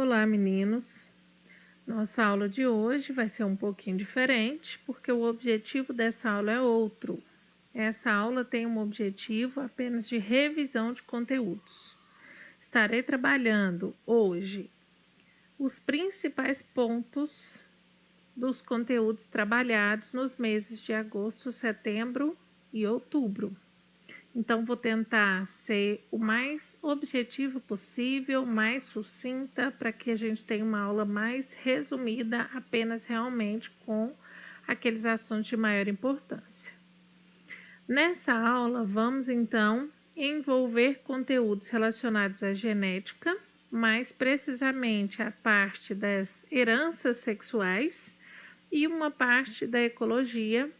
Olá, meninos! Nossa aula de hoje vai ser um pouquinho diferente, porque o objetivo dessa aula é outro. Essa aula tem um objetivo apenas de revisão de conteúdos. Estarei trabalhando hoje os principais pontos dos conteúdos trabalhados nos meses de agosto, setembro e outubro. Então, vou tentar ser o mais objetivo possível, mais sucinta, para que a gente tenha uma aula mais resumida, apenas realmente com aqueles assuntos de maior importância. Nessa aula, vamos então envolver conteúdos relacionados à genética, mais precisamente a parte das heranças sexuais e uma parte da ecologia,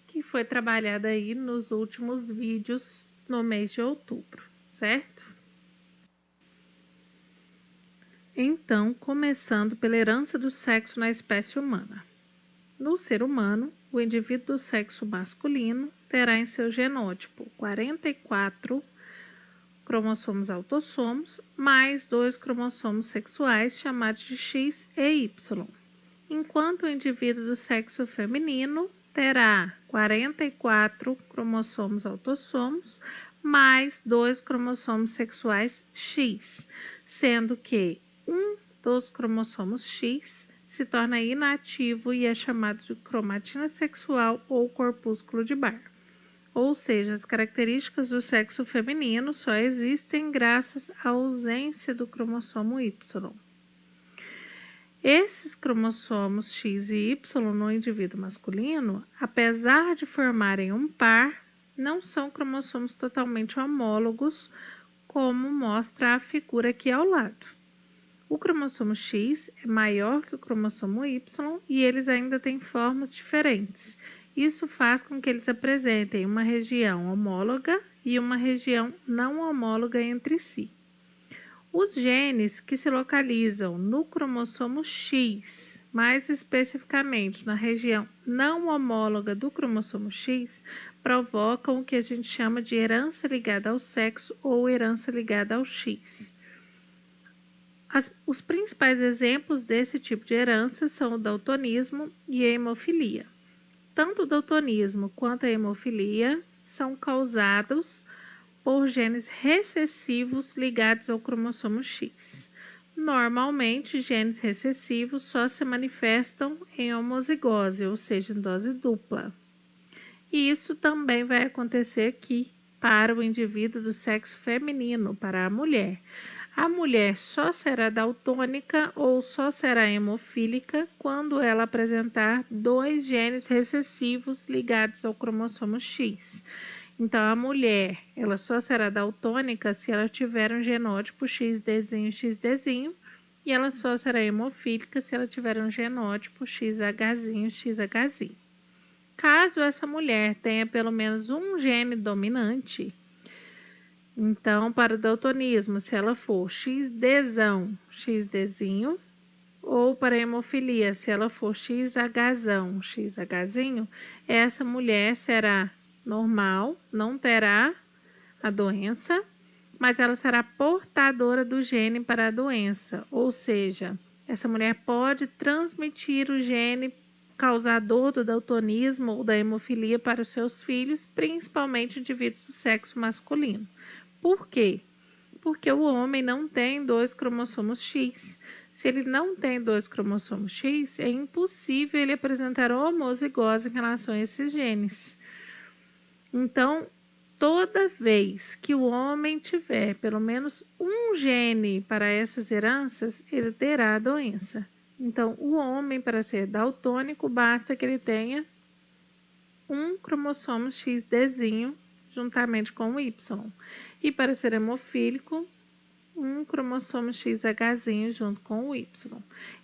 que foi trabalhada aí nos últimos vídeos no mês de outubro, certo? Então, começando pela herança do sexo na espécie humana. No ser humano, o indivíduo do sexo masculino terá em seu genótipo 44 cromossomos autossomos, mais 2 cromossomos sexuais chamados de X e Y, enquanto o indivíduo do sexo feminino terá 44 cromossomos autossomos mais 2 cromossomos sexuais X, sendo que um dos cromossomos X se torna inativo e é chamado de cromatina sexual ou corpúsculo de Barr. Ou seja, as características do sexo feminino só existem graças à ausência do cromossomo Y. Esses cromossomos X e Y no indivíduo masculino, apesar de formarem um par, não são cromossomos totalmente homólogos, como mostra a figura aqui ao lado. O cromossomo X é maior que o cromossomo Y e eles ainda têm formas diferentes. Isso faz com que eles apresentem uma região homóloga e uma região não homóloga entre si. Os genes que se localizam no cromossomo X, mais especificamente na região não homóloga do cromossomo X, provocam o que a gente chama de herança ligada ao sexo ou herança ligada ao X. Os principais exemplos desse tipo de herança são o daltonismo e a hemofilia. Tanto o daltonismo quanto a hemofilia são causados por genes recessivos ligados ao cromossomo X. Normalmente, genes recessivos só se manifestam em homozigose, ou seja, em dose dupla. E isso também vai acontecer aqui para o indivíduo do sexo feminino, para a mulher. A mulher só será daltônica ou só será hemofílica quando ela apresentar 2 genes recessivos ligados ao cromossomo X. Então, a mulher, ela só será daltônica se ela tiver um genótipo XDzinho, XDzinho, e ela só será hemofílica se ela tiver um genótipo XHzinho, XHzinho. Caso essa mulher tenha pelo menos um gene dominante, então, para o daltonismo, se ela for XDzão, XDzinho, ou para a hemofilia, se ela for XHzão, XHzinho, essa mulher será normal, não terá a doença, mas ela será portadora do gene para a doença, ou seja, essa mulher pode transmitir o gene causador do daltonismo ou da hemofilia para os seus filhos, principalmente indivíduos do sexo masculino. Por quê? Porque o homem não tem 2 cromossomos X. Se ele não tem 2 cromossomos X, é impossível ele apresentar homozigose em relação a esses genes. Então, toda vez que o homem tiver pelo menos um gene para essas heranças, ele terá a doença. Então, o homem, para ser daltônico, basta que ele tenha um cromossomo XDzinho juntamente com o Y. E para ser hemofílico, um cromossomo XHzinho junto com o Y.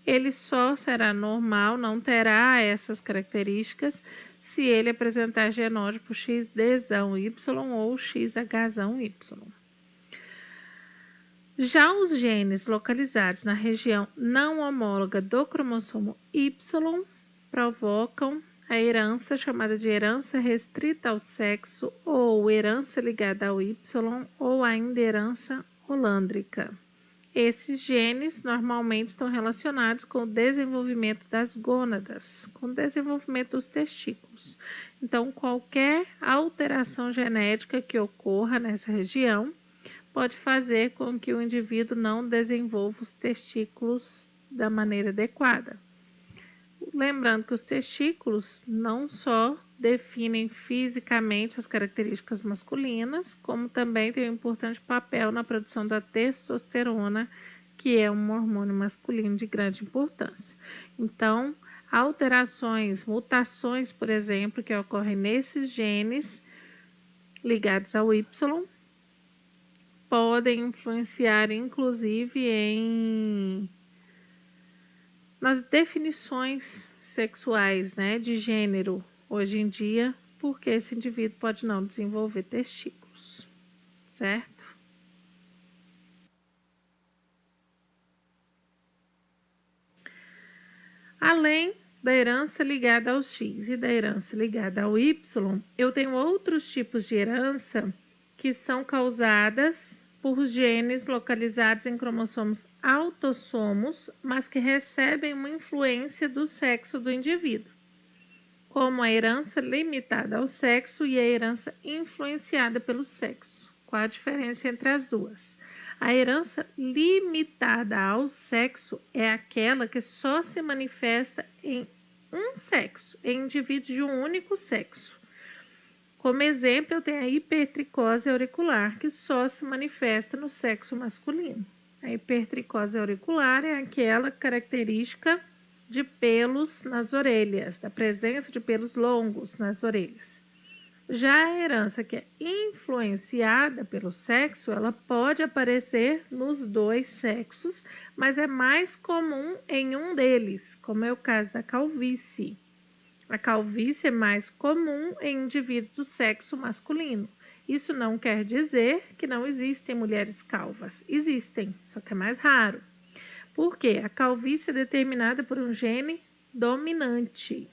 Ele só será normal, não terá essas características, se ele apresentar genótipo XDzão Y ou XHzão Y. Já os genes localizados na região não homóloga do cromossomo Y provocam a herança chamada de herança restrita ao sexo ou herança ligada ao Y ou ainda herança holândrica. Esses genes normalmente estão relacionados com o desenvolvimento das gônadas, com o desenvolvimento dos testículos. Então, qualquer alteração genética que ocorra nessa região pode fazer com que o indivíduo não desenvolva os testículos da maneira adequada. Lembrando que os testículos não só definem fisicamente as características masculinas, como também têm um importante papel na produção da testosterona, que é um hormônio masculino de grande importância. Então, alterações, mutações, por exemplo, que ocorrem nesses genes ligados ao Y, podem influenciar, inclusive, nas definições sexuais, né, de gênero hoje em dia, porque esse indivíduo pode não desenvolver testículos, certo? Além da herança ligada ao X e da herança ligada ao Y, eu tenho outros tipos de herança que são causadas por genes localizados em cromossomos autossomos, mas que recebem uma influência do sexo do indivíduo, como a herança limitada ao sexo e a herança influenciada pelo sexo. Qual a diferença entre as duas? A herança limitada ao sexo é aquela que só se manifesta em um sexo, em indivíduos de um único sexo. Como exemplo, eu tenho a hipertricose auricular, que só se manifesta no sexo masculino. A hipertricose auricular é aquela característica de pelos nas orelhas, da presença de pelos longos nas orelhas. Já a herança que é influenciada pelo sexo, ela pode aparecer nos dois sexos, mas é mais comum em um deles, como é o caso da calvície. A calvície é mais comum em indivíduos do sexo masculino. Isso não quer dizer que não existem mulheres calvas. Existem, só que é mais raro. Por quê? A calvície é determinada por um gene dominante.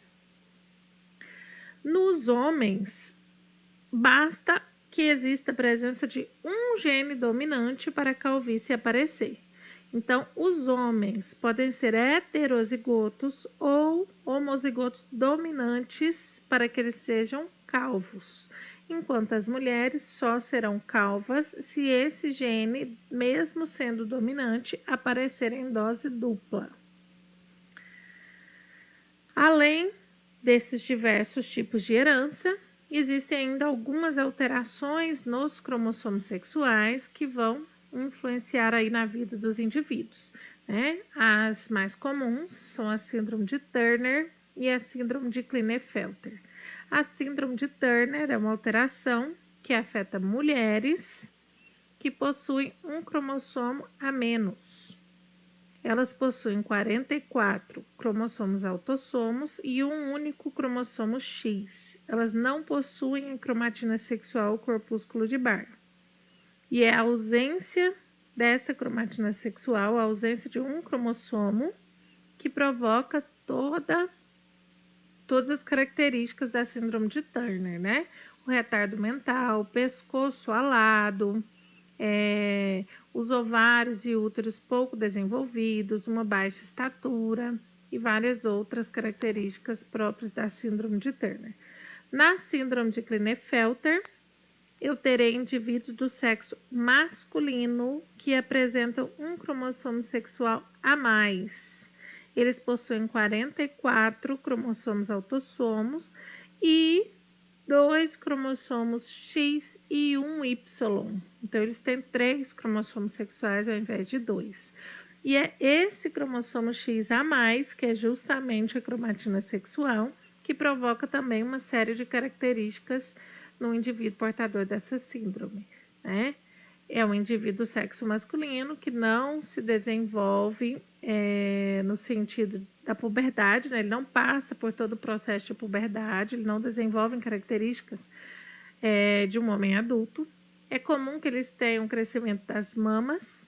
Nos homens, basta que exista a presença de um gene dominante para a calvície aparecer. Então, os homens podem ser heterozigotos ou homozigotos dominantes para que eles sejam calvos, enquanto as mulheres só serão calvas se esse gene, mesmo sendo dominante, aparecer em dose dupla. Além desses diversos tipos de herança, existem ainda algumas alterações nos cromossomos sexuais que vão influenciar aí na vida dos indivíduos, né? As mais comuns são a síndrome de Turner e a síndrome de Klinefelter. A síndrome de Turner é uma alteração que afeta mulheres que possuem um cromossomo a menos. Elas possuem 44 cromossomos autossomos e um único cromossomo X. Elas não possuem a cromatina sexual ou corpúsculo de Barr. E é a ausência dessa cromatina sexual, a ausência de um cromossomo, que provoca todas as características da síndrome de Turner, né? O retardo mental, pescoço alado, os ovários e úteros pouco desenvolvidos, uma baixa estatura e várias outras características próprias da síndrome de Turner. Na síndrome de Klinefelter, eu terei indivíduos do sexo masculino que apresentam um cromossomo sexual a mais. Eles possuem 44 cromossomos autossomos e 2 cromossomos X e 1 Y. Então, eles têm 3 cromossomos sexuais ao invés de 2. E é esse cromossomo X a mais, que é justamente a cromatina sexual, que provoca também uma série de características no indivíduo portador dessa síndrome, né? É um indivíduo do sexo masculino que não se desenvolve no sentido da puberdade, né? Ele não passa por todo o processo de puberdade, ele não desenvolve características de um homem adulto. É comum que eles tenham um crescimento das mamas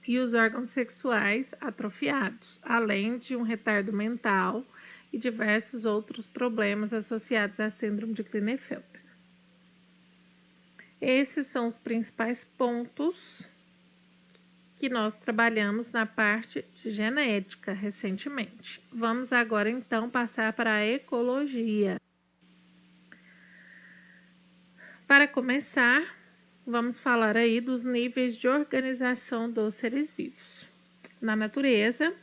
e os órgãos sexuais atrofiados, além de um retardo mental e diversos outros problemas associados à síndrome de Klinefelter. Esses são os principais pontos que nós trabalhamos na parte de genética recentemente. Vamos agora então passar para a ecologia. Para começar, vamos falar aí dos níveis de organização dos seres vivos. Na natureza,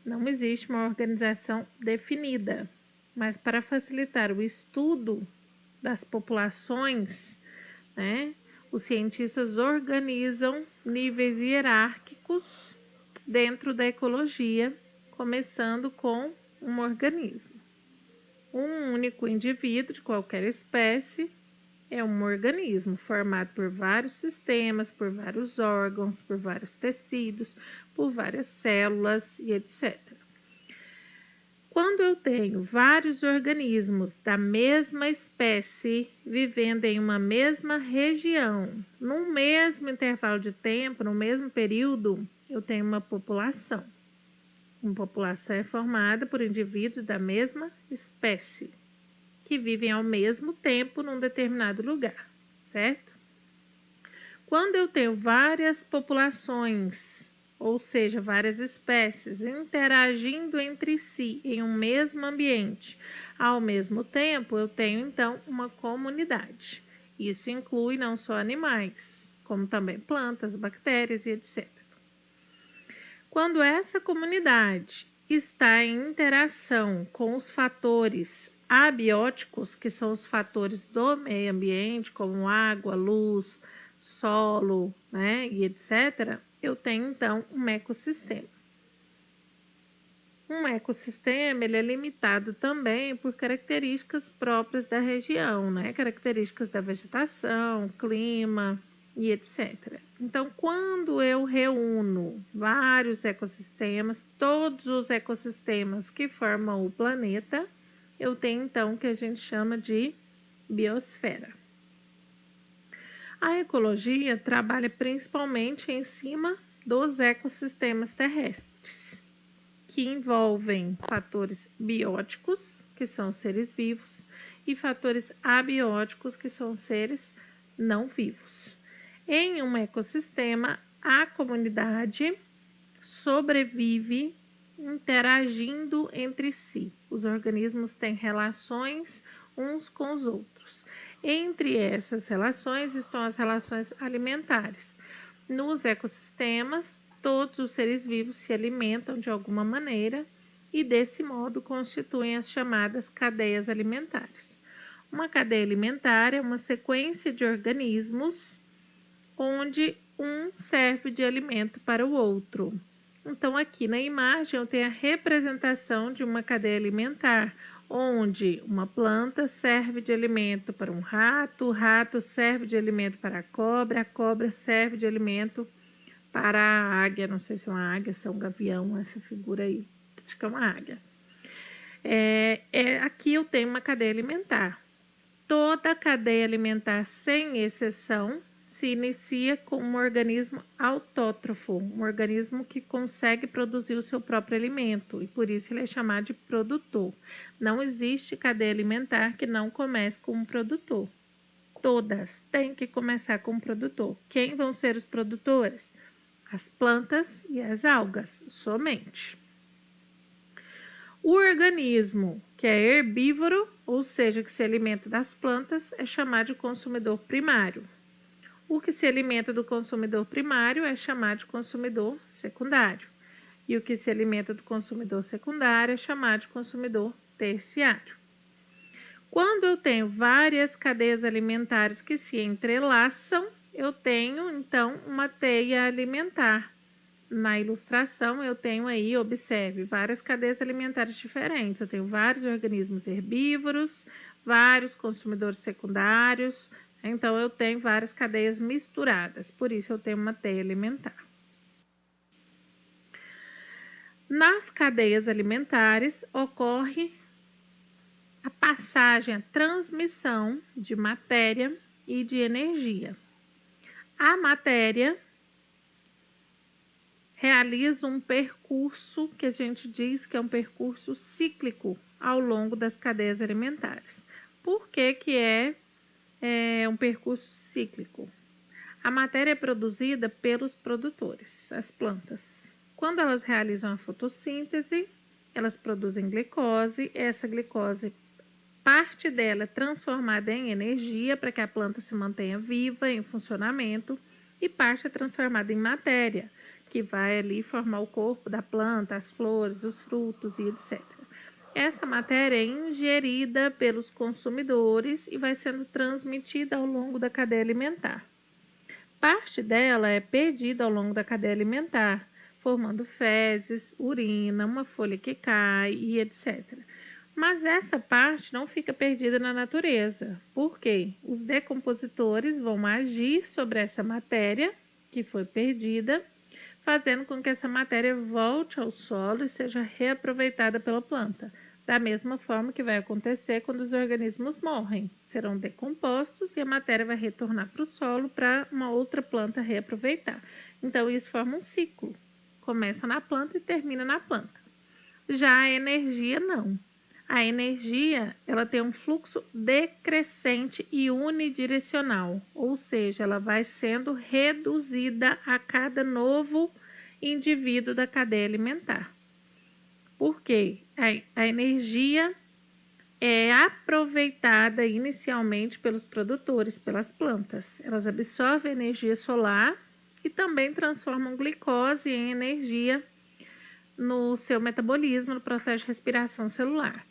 não existe uma organização definida, mas para facilitar o estudo das populações, os cientistas organizam níveis hierárquicos dentro da ecologia, começando com um organismo. Um único indivíduo de qualquer espécie é um organismo formado por vários sistemas, por vários órgãos, por vários tecidos, por várias células e etc. Quando eu tenho vários organismos da mesma espécie vivendo em uma mesma região, no mesmo intervalo de tempo, no mesmo período, eu tenho uma população. Uma população é formada por indivíduos da mesma espécie, que vivem ao mesmo tempo num determinado lugar, certo? Quando eu tenho várias populações, ou seja, várias espécies interagindo entre si em um mesmo ambiente, ao mesmo tempo, eu tenho então uma comunidade. Isso inclui não só animais, como também plantas, bactérias e etc. Quando essa comunidade está em interação com os fatores abióticos, que são os fatores do meio ambiente, como água, luz, solo, e etc., eu tenho então um ecossistema. Um ecossistema ele é limitado também por características próprias da região, características da vegetação, clima e etc. Então, quando eu reúno vários ecossistemas, todos os ecossistemas que formam o planeta, eu tenho então o que a gente chama de biosfera. A ecologia trabalha principalmente em cima dos ecossistemas terrestres, que envolvem fatores bióticos, que são seres vivos, e fatores abióticos, que são seres não vivos. Em um ecossistema, a comunidade sobrevive interagindo entre si. Os organismos têm relações uns com os outros. Entre essas relações estão as relações alimentares. Nos ecossistemas, todos os seres vivos se alimentam de alguma maneira e, desse modo, constituem as chamadas cadeias alimentares. Uma cadeia alimentar é uma sequência de organismos onde um serve de alimento para o outro. Então, aqui na imagem, eu tenho a representação de uma cadeia alimentar, onde uma planta serve de alimento para um rato, o rato serve de alimento para a cobra serve de alimento para a águia, não sei se é uma águia, se é um gavião, essa figura aí, acho que é uma águia. Aqui eu tenho uma cadeia alimentar. Toda a cadeia alimentar, sem exceção, se inicia com um organismo autótrofo, um organismo que consegue produzir o seu próprio alimento, e por isso ele é chamado de produtor. Não existe cadeia alimentar que não comece com um produtor. Todas têm que começar com um produtor. Quem vão ser os produtores? As plantas e as algas, somente. O organismo que é herbívoro, ou seja, que se alimenta das plantas, é chamado de consumidor primário. O que se alimenta do consumidor primário é chamado de consumidor secundário. E o que se alimenta do consumidor secundário é chamado de consumidor terciário. Quando eu tenho várias cadeias alimentares que se entrelaçam, eu tenho, então, uma teia alimentar. Na ilustração, eu tenho aí, observe, várias cadeias alimentares diferentes. Eu tenho vários organismos herbívoros, vários consumidores secundários. Então, eu tenho várias cadeias misturadas, por isso eu tenho uma teia alimentar. Nas cadeias alimentares, ocorre a passagem, a transmissão de matéria e de energia. A matéria realiza um percurso que a gente diz que é um percurso cíclico ao longo das cadeias alimentares. Por que que é um percurso cíclico? A matéria é produzida pelos produtores, as plantas. Quando elas realizam a fotossíntese, elas produzem glicose. Essa glicose, parte dela é transformada em energia para que a planta se mantenha viva, em funcionamento, e parte é transformada em matéria, que vai ali formar o corpo da planta, as flores, os frutos e etc. Essa matéria é ingerida pelos consumidores e vai sendo transmitida ao longo da cadeia alimentar. Parte dela é perdida ao longo da cadeia alimentar, formando fezes, urina, uma folha que cai e etc. Mas essa parte não fica perdida na natureza. Por quê? Os decompositores vão agir sobre essa matéria que foi perdida, fazendo com que essa matéria volte ao solo e seja reaproveitada pela planta. Da mesma forma que vai acontecer quando os organismos morrem. Serão decompostos e a matéria vai retornar para o solo para uma outra planta reaproveitar. Então, isso forma um ciclo. Começa na planta e termina na planta. Já a energia, não. A energia, ela tem um fluxo decrescente e unidirecional, ou seja, ela vai sendo reduzida a cada novo indivíduo da cadeia alimentar. Por quê? A energia é aproveitada inicialmente pelos produtores, pelas plantas. Elas absorvem energia solar e também transformam glicose em energia no seu metabolismo, no processo de respiração celular.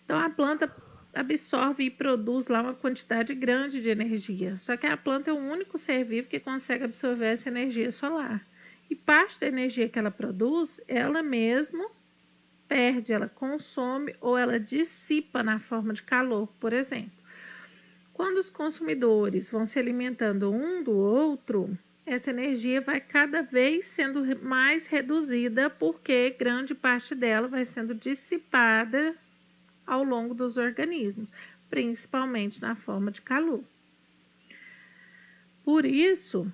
Então, a planta absorve e produz lá uma quantidade grande de energia. Só que a planta é o único ser vivo que consegue absorver essa energia solar. E parte da energia que ela produz, ela mesma perde, ela consome ou ela dissipa na forma de calor, por exemplo. Quando os consumidores vão se alimentando um do outro, essa energia vai cada vez sendo mais reduzida, porque grande parte dela vai sendo dissipada ao longo dos organismos, principalmente na forma de calor. Por isso,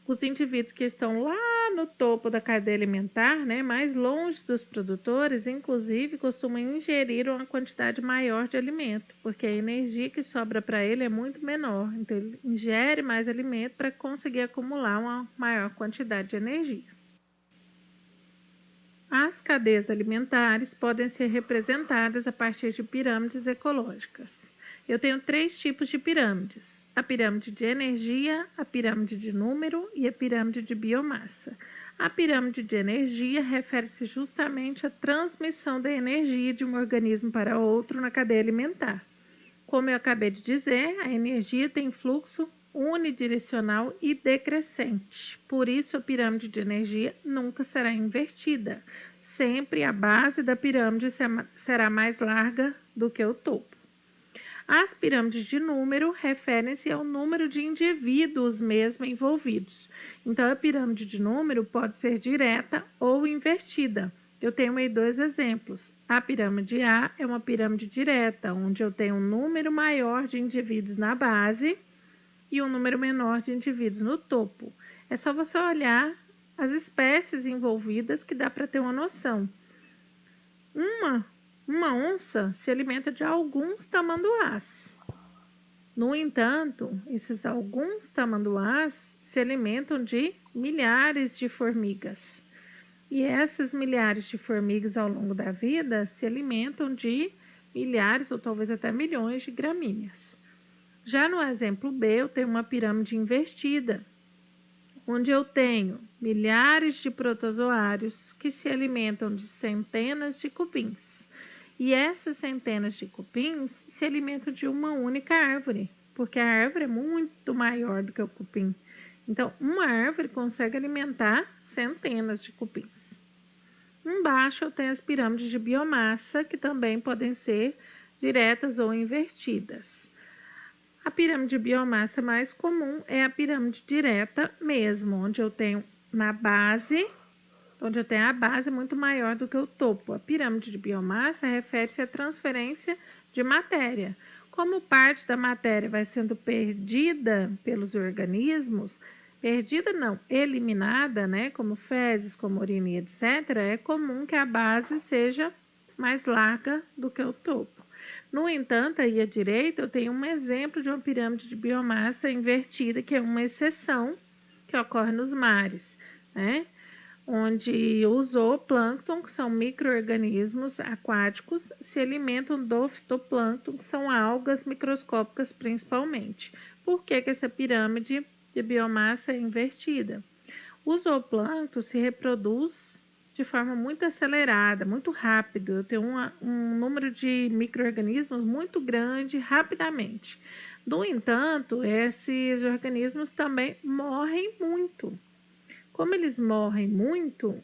os indivíduos que estão lá no topo da cadeia alimentar, né, mais longe dos produtores, inclusive, costumam ingerir uma quantidade maior de alimento, porque a energia que sobra para ele é muito menor. Então, ele ingere mais alimento para conseguir acumular uma maior quantidade de energia. As cadeias alimentares podem ser representadas a partir de pirâmides ecológicas. Eu tenho 3 tipos de pirâmides: a pirâmide de energia, a pirâmide de número e a pirâmide de biomassa. A pirâmide de energia refere-se justamente à transmissão da energia de um organismo para outro na cadeia alimentar. Como eu acabei de dizer, a energia tem fluxo unidirecional e decrescente. Por isso, a pirâmide de energia nunca será invertida. Sempre a base da pirâmide será mais larga do que o topo. As pirâmides de número referem-se ao número de indivíduos mesmo envolvidos. Então, a pirâmide de número pode ser direta ou invertida. Eu tenho aí 2 exemplos. A pirâmide A é uma pirâmide direta, onde eu tenho um número maior de indivíduos na base e um número menor de indivíduos no topo. É só você olhar as espécies envolvidas que dá para ter uma noção. Uma onça se alimenta de alguns tamanduás. No entanto, esses alguns tamanduás se alimentam de milhares de formigas. E essas milhares de formigas ao longo da vida se alimentam de milhares ou talvez até milhões de gramíneas. Já no exemplo B, eu tenho uma pirâmide invertida, onde eu tenho milhares de protozoários que se alimentam de centenas de cupins. E essas centenas de cupins se alimentam de uma única árvore, porque a árvore é muito maior do que o cupim. Então, uma árvore consegue alimentar centenas de cupins. Embaixo eu tenho as pirâmides de biomassa, que também podem ser diretas ou invertidas. A pirâmide de biomassa mais comum é a pirâmide direta mesmo, onde eu tenho a base muito maior do que o topo. A pirâmide de biomassa refere-se à transferência de matéria. Como parte da matéria vai sendo perdida pelos organismos, eliminada, né, como fezes, como urina, etc., é comum que a base seja mais larga do que o topo. No entanto, aí à direita eu tenho um exemplo de uma pirâmide de biomassa invertida, que é uma exceção que ocorre nos mares, né? Onde o zooplâncton, que são micro-organismos aquáticos, se alimentam do fitoplâncton, que são algas microscópicas principalmente. Por que essa pirâmide de biomassa é invertida? O zooplâncton se reproduz de forma muito acelerada, muito rápido. Eu tenho um número de micro-organismos muito grande rapidamente. No entanto, esses organismos também morrem muito. Como eles morrem muito,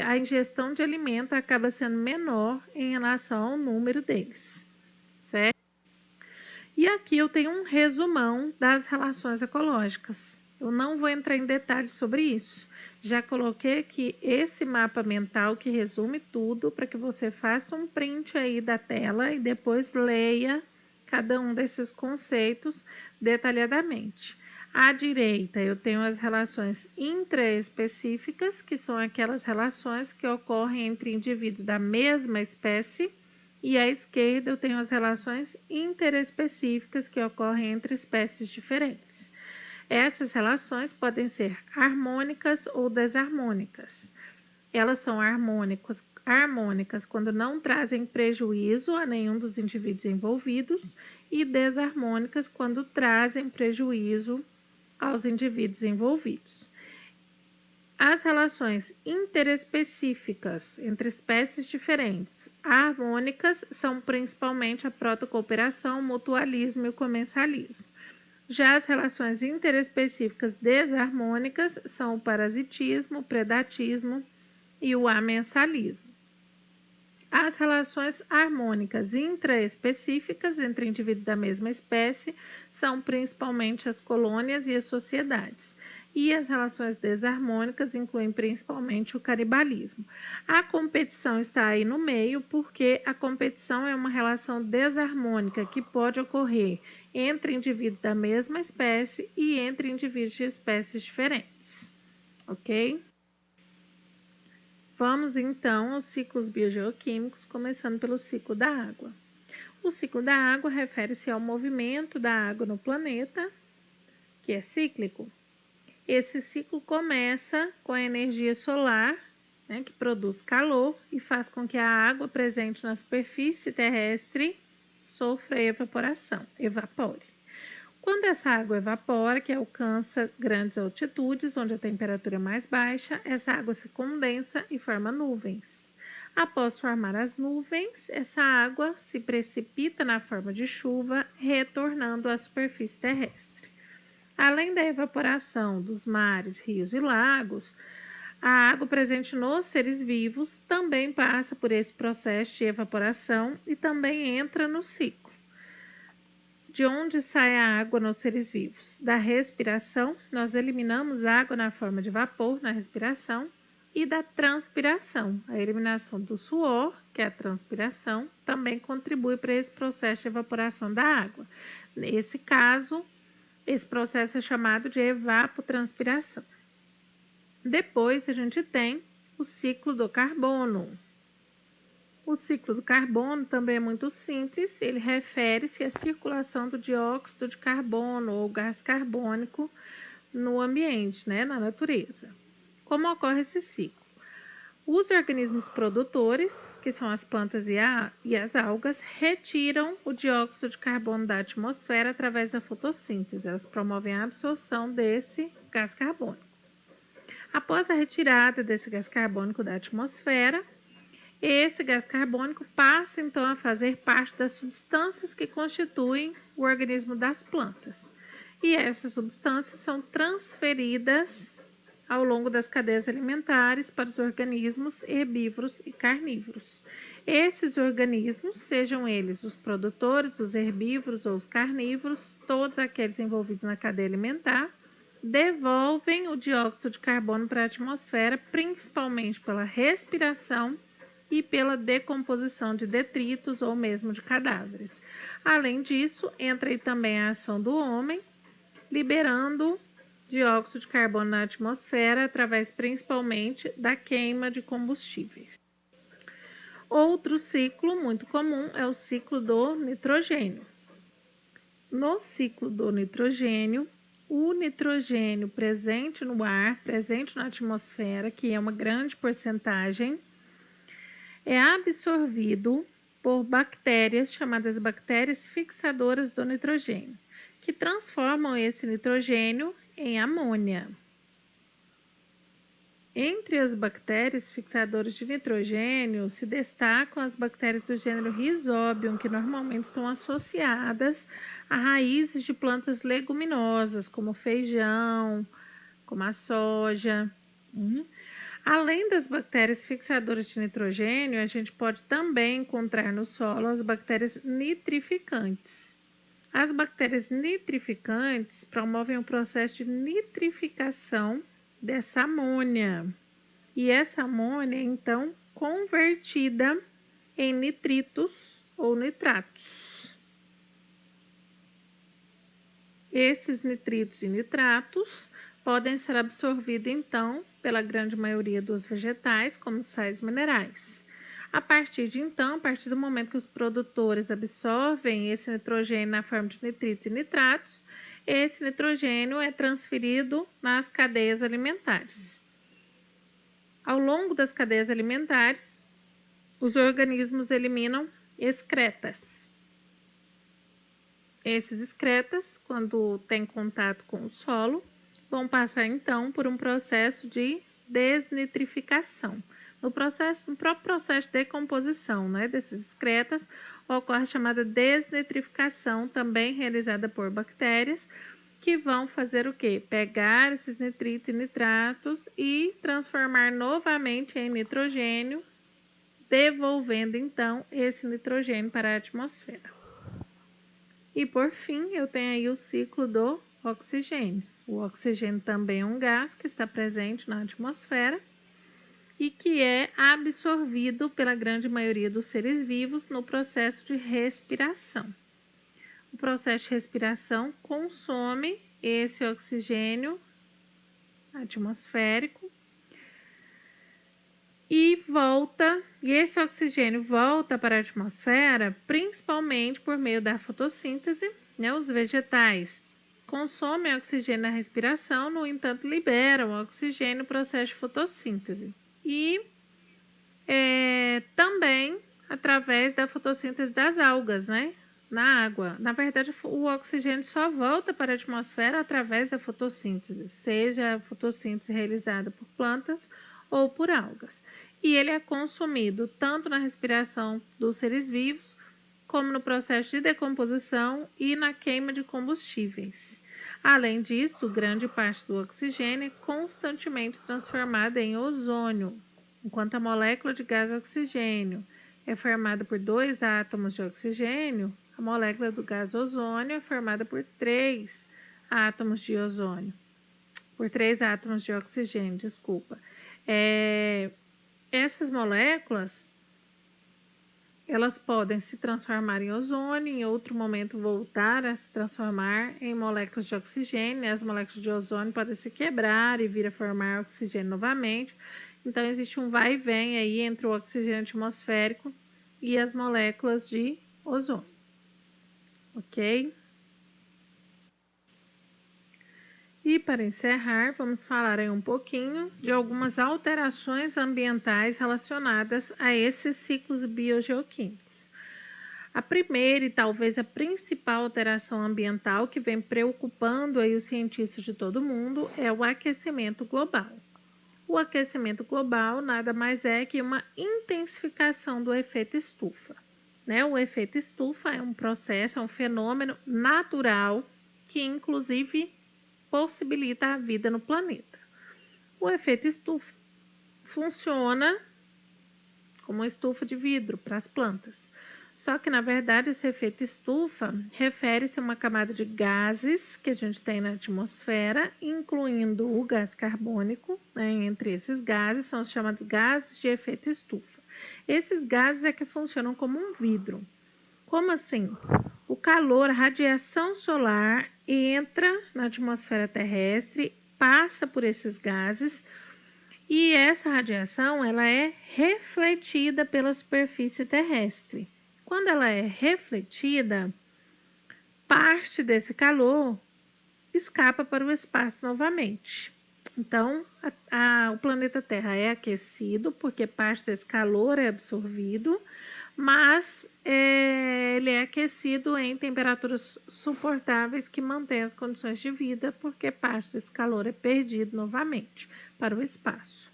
a ingestão de alimento acaba sendo menor em relação ao número deles, certo? E aqui eu tenho um resumão das relações ecológicas. Eu não vou entrar em detalhes sobre isso. Já coloquei aqui esse mapa mental que resume tudo para que você faça um print aí da tela e depois leia cada um desses conceitos detalhadamente. À direita, eu tenho as relações intraespecíficas, que são aquelas relações que ocorrem entre indivíduos da mesma espécie, e à esquerda eu tenho as relações interespecíficas, que ocorrem entre espécies diferentes. Essas relações podem ser harmônicas ou desarmônicas. Elas são harmônicas quando não trazem prejuízo a nenhum dos indivíduos envolvidos e desarmônicas quando trazem prejuízo aos indivíduos envolvidos. As relações interespecíficas entre espécies diferentes, harmônicas, são principalmente a protocooperação, o mutualismo e o comensalismo. Já as relações interespecíficas desarmônicas são o parasitismo, o predatismo e o amensalismo. As relações harmônicas intraespecíficas entre indivíduos da mesma espécie são principalmente as colônias e as sociedades. E as relações desarmônicas incluem principalmente o canibalismo. A competição está aí no meio porque a competição é uma relação desarmônica que pode ocorrer entre indivíduos da mesma espécie e entre indivíduos de espécies diferentes. Ok? Vamos então aos ciclos biogeoquímicos, começando pelo ciclo da água. O ciclo da água refere-se ao movimento da água no planeta, que é cíclico. Esse ciclo começa com a energia solar, né, que produz calor e faz com que a água presente na superfície terrestre sofra evaporação, evapore. Quando essa água evapora, que alcança grandes altitudes, onde a temperatura é mais baixa, essa água se condensa e forma nuvens. Após formar as nuvens, essa água se precipita na forma de chuva, retornando à superfície terrestre. Além da evaporação dos mares, rios e lagos, a água presente nos seres vivos também passa por esse processo de evaporação e também entra no ciclo. De onde sai a água nos seres vivos? Da respiração, nós eliminamos água na forma de vapor na respiração, e da transpiração. A eliminação do suor, que é a transpiração, também contribui para esse processo de evaporação da água. Nesse caso, esse processo é chamado de evapotranspiração. Depois, a gente tem o ciclo do carbono. O ciclo do carbono também é muito simples, ele refere-se à circulação do dióxido de carbono ou gás carbônico no ambiente, né, na natureza. Como ocorre esse ciclo? Os organismos produtores, que são as plantas e as algas, retiram o dióxido de carbono da atmosfera através da fotossíntese. Elas promovem a absorção desse gás carbônico. Após a retirada desse gás carbônico da atmosfera, esse gás carbônico passa então a fazer parte das substâncias que constituem o organismo das plantas. E essas substâncias são transferidas ao longo das cadeias alimentares para os organismos herbívoros e carnívoros. Esses organismos, sejam eles os produtores, os herbívoros ou os carnívoros, todos aqueles envolvidos na cadeia alimentar, devolvem o dióxido de carbono para a atmosfera, principalmente pela respiração e pela decomposição de detritos ou mesmo de cadáveres. Além disso, entra aí também a ação do homem, liberando dióxido de carbono na atmosfera através principalmente da queima de combustíveis. Outro ciclo muito comum é o ciclo do nitrogênio. No ciclo do nitrogênio, o nitrogênio presente no ar, presente na atmosfera, que é uma grande porcentagem, é absorvido por bactérias chamadas bactérias fixadoras do nitrogênio, que transformam esse nitrogênio em amônia. Entre as bactérias fixadoras de nitrogênio se destacam as bactérias do gênero Rhizobium, que normalmente estão associadas a raízes de plantas leguminosas, como feijão, como a soja. Além das bactérias fixadoras de nitrogênio, a gente pode também encontrar no solo as bactérias nitrificantes. As bactérias nitrificantes promovem o processo de nitrificação dessa amônia. E essa amônia é então convertida em nitritos ou nitratos. Esses nitritos e nitratos podem ser absorvidos então pela grande maioria dos vegetais como sais minerais. A partir do momento que os produtores absorvem esse nitrogênio na forma de nitritos e nitratos, esse nitrogênio é transferido nas cadeias alimentares. Ao longo das cadeias alimentares, os organismos eliminam excretas. Esses excretas, quando têm contato com o solo, vão passar então por um processo de desnitrificação. No próprio processo de decomposição, desses excretas, ocorre a chamada desnitrificação, também realizada por bactérias, que vão fazer o quê? Pegar esses nitritos e nitratos e transformar novamente em nitrogênio, devolvendo então esse nitrogênio para a atmosfera. E por fim, eu tenho aí o ciclo do oxigênio. O oxigênio também é um gás que está presente na atmosfera e que é absorvido pela grande maioria dos seres vivos no processo de respiração. O processo de respiração consome esse oxigênio atmosférico e esse oxigênio volta para a atmosfera principalmente por meio da fotossíntese. Os vegetais consomem oxigênio na respiração, no entanto, liberam oxigênio no processo de fotossíntese. E também através da fotossíntese das algas, na água. Na verdade, o oxigênio só volta para a atmosfera através da fotossíntese, seja a fotossíntese realizada por plantas ou por algas. E ele é consumido tanto na respiração dos seres vivos, como no processo de decomposição e na queima de combustíveis. Além disso, grande parte do oxigênio é constantemente transformada em ozônio, enquanto a molécula de gás oxigênio é formada por 2 átomos de oxigênio, a molécula do gás ozônio é formada por 3 átomos de ozônio. Por 3 átomos de oxigênio, desculpa. Essas moléculas, elas podem se transformar em ozônio, em outro momento voltar a se transformar em moléculas de oxigênio. As moléculas de ozônio podem se quebrar e vir a formar oxigênio novamente. Então, existe um vai e vem aí entre o oxigênio atmosférico e as moléculas de ozônio. Ok? E para encerrar, vamos falar aí um pouquinho de algumas alterações ambientais relacionadas a esses ciclos biogeoquímicos. A primeira e talvez a principal alteração ambiental que vem preocupando aí os cientistas de todo mundo é o aquecimento global. O aquecimento global nada mais é que uma intensificação do efeito estufa. O efeito estufa é um processo, é um fenômeno natural que inclusive possibilita a vida no planeta. O efeito estufa funciona como uma estufa de vidro para as plantas. Só que, na verdade, esse efeito estufa refere-se a uma camada de gases que a gente tem na atmosfera, incluindo o gás carbônico. Entre esses gases são os chamados gases de efeito estufa. Esses gases é que funcionam como um vidro. Como assim? O calor, a radiação solar entra na atmosfera terrestre, passa por esses gases E essa radiação ela é refletida pela superfície terrestre. Quando ela é refletida, parte desse calor escapa para o espaço novamente. Então, o planeta Terra é aquecido porque parte desse calor é absorvido, mas ele é aquecido em temperaturas suportáveis que mantêm as condições de vida, porque parte desse calor é perdido novamente para o espaço.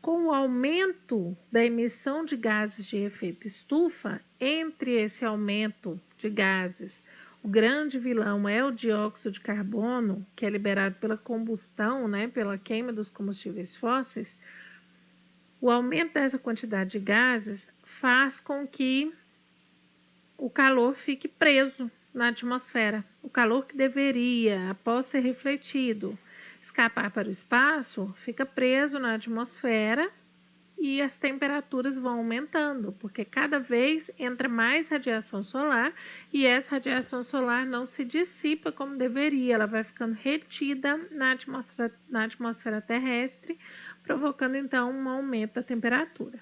Com o aumento da emissão de gases de efeito estufa, entre esse aumento de gases, o grande vilão é o dióxido de carbono, que é liberado pela combustão, né, pela queima dos combustíveis fósseis. O aumento dessa quantidade de gases faz com que o calor fique preso na atmosfera. O calor que deveria, após ser refletido, escapar para o espaço, fica preso na atmosfera e as temperaturas vão aumentando, porque cada vez entra mais radiação solar e essa radiação solar não se dissipa como deveria, ela vai ficando retida na atmosfera terrestre, provocando então um aumento da temperatura.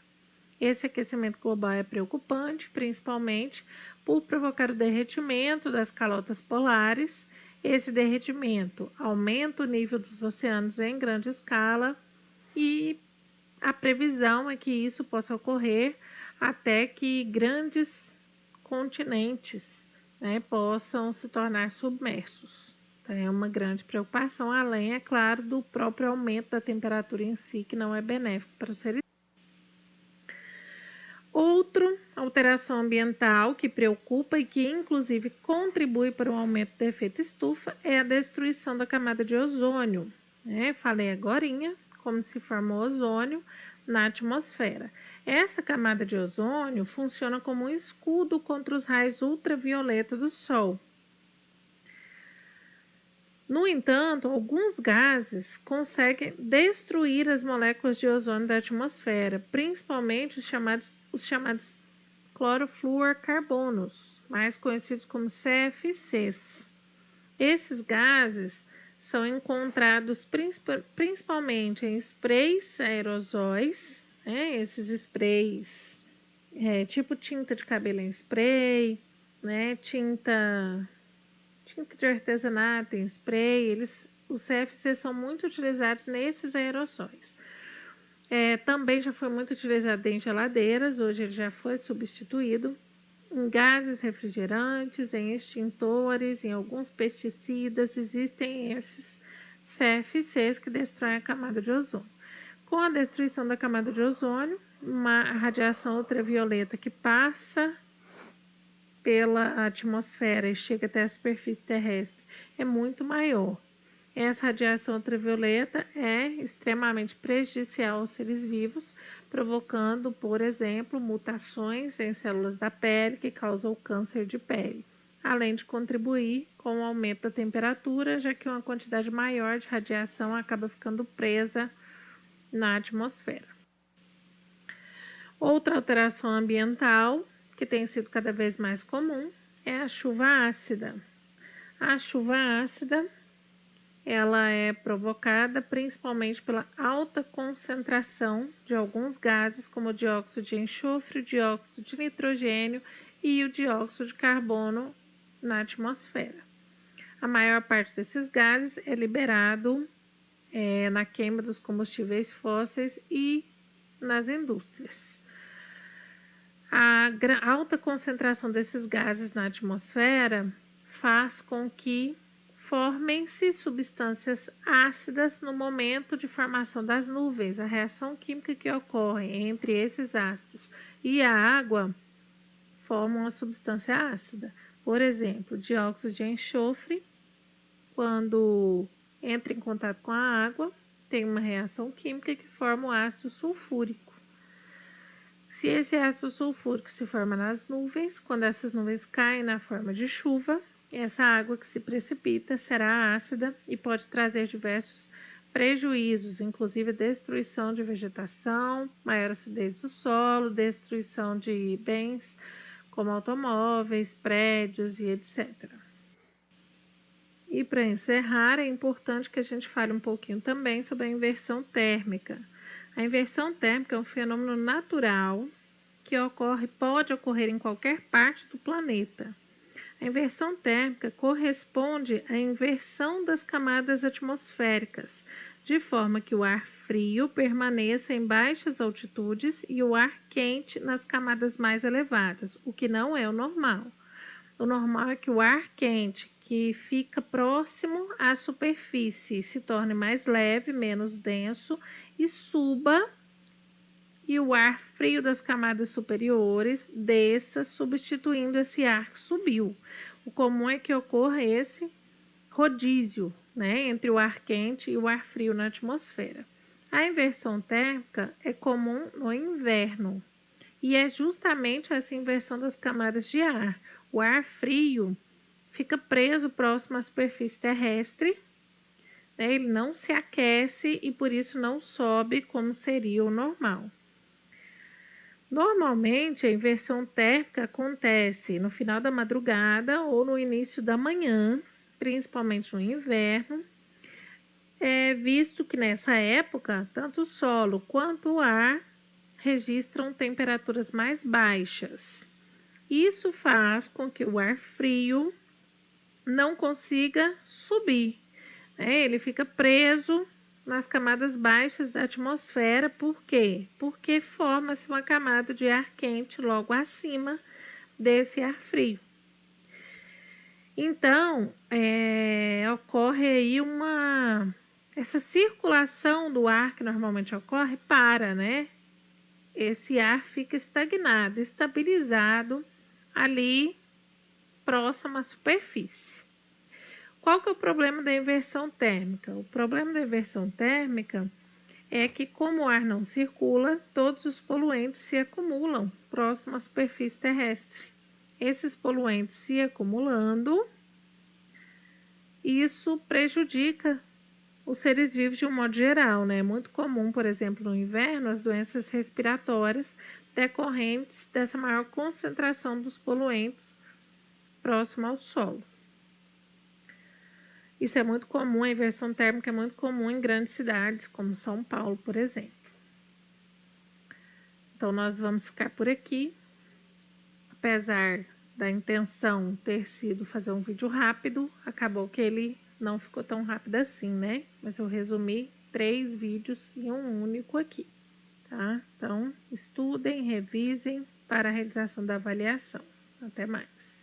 Esse aquecimento global é preocupante, principalmente por provocar o derretimento das calotas polares. Esse derretimento aumenta o nível dos oceanos em grande escala e a previsão é que isso possa ocorrer até que grandes continentes, né, possam se tornar submersos. Então, é uma grande preocupação, além, é claro, do próprio aumento da temperatura em si, que não é benéfico para os seres. Outra alteração ambiental que preocupa e que inclusive contribui para o aumento do efeito estufa é a destruição da camada de ozônio. Falei agorinha como se forma o ozônio na atmosfera. Essa camada de ozônio funciona como um escudo contra os raios ultravioleta do Sol. No entanto, alguns gases conseguem destruir as moléculas de ozônio da atmosfera, principalmente os chamados clorofluorcarbonos, mais conhecidos como CFCs. Esses gases são encontrados principalmente em sprays aerosóis, esses sprays tipo tinta de cabelo em spray, tinta de artesanato em spray, os CFCs são muito utilizados nesses aerossóis. Também já foi muito utilizado em geladeiras, hoje ele já foi substituído em gases refrigerantes, em extintores, em alguns pesticidas, existem esses CFCs que destroem a camada de ozônio. Com a destruição da camada de ozônio, uma radiação ultravioleta que passa pela atmosfera e chega até a superfície terrestre é muito maior. Essa radiação ultravioleta é extremamente prejudicial aos seres vivos, provocando, por exemplo, mutações em células da pele que causam câncer de pele, além de contribuir com o aumento da temperatura, já que uma quantidade maior de radiação acaba ficando presa na atmosfera. Outra alteração ambiental que tem sido cada vez mais comum é a chuva ácida. A chuva ácida ela é provocada principalmente pela alta concentração de alguns gases, como o dióxido de enxofre, o dióxido de nitrogênio e o dióxido de carbono na atmosfera. A maior parte desses gases é liberado na queima dos combustíveis fósseis e nas indústrias. A alta concentração desses gases na atmosfera faz com que formem-se substâncias ácidas no momento de formação das nuvens. A reação química que ocorre entre esses ácidos e a água forma uma substância ácida. Por exemplo, dióxido de enxofre, quando entra em contato com a água, tem uma reação química que forma o ácido sulfúrico. Se esse ácido sulfúrico se forma nas nuvens, quando essas nuvens caem na forma de chuva, essa água que se precipita será ácida e pode trazer diversos prejuízos, inclusive destruição de vegetação, maior acidez do solo, destruição de bens como automóveis, prédios e etc. E para encerrar, é importante que a gente fale um pouquinho também sobre a inversão térmica. A inversão térmica é um fenômeno natural que pode ocorrer em qualquer parte do planeta. A inversão térmica corresponde à inversão das camadas atmosféricas, de forma que o ar frio permaneça em baixas altitudes e o ar quente nas camadas mais elevadas, o que não é o normal. O normal é que o ar quente, que fica próximo à superfície, se torne mais leve, menos denso e suba, e o ar frio das camadas superiores desça, substituindo esse ar que subiu. O comum é que ocorra esse rodízio, né, entre o ar quente e o ar frio na atmosfera. A inversão térmica é comum no inverno e é justamente essa inversão das camadas de ar. O ar frio fica preso próximo à superfície terrestre, né, ele não se aquece e por isso não sobe como seria o normal. Normalmente, a inversão térmica acontece no final da madrugada ou no início da manhã, principalmente no inverno, visto que nessa época, tanto o solo quanto o ar registram temperaturas mais baixas. Isso faz com que o ar frio não consiga subir, né? Ele fica preso nas camadas baixas da atmosfera. Por quê? Porque forma-se uma camada de ar quente logo acima desse ar frio. Então, ocorre aí essa circulação do ar que normalmente ocorre né? Esse ar fica estagnado, estabilizado ali próximo à superfície. Qual que é o problema da inversão térmica? O problema da inversão térmica é que, como o ar não circula, todos os poluentes se acumulam próximo à superfície terrestre. Esses poluentes se acumulando, isso prejudica os seres vivos de um modo geral, né? É muito comum, por exemplo, no inverno, as doenças respiratórias decorrentes dessa maior concentração dos poluentes próximo ao solo. Isso é muito comum, a inversão térmica é muito comum em grandes cidades, como São Paulo, por exemplo. Então, nós vamos ficar por aqui. Apesar da intenção ter sido fazer um vídeo rápido, acabou que ele não ficou tão rápido assim, né? Mas eu resumi 3 vídeos em um único aqui, tá? Então, estudem, revisem para a realização da avaliação. Até mais.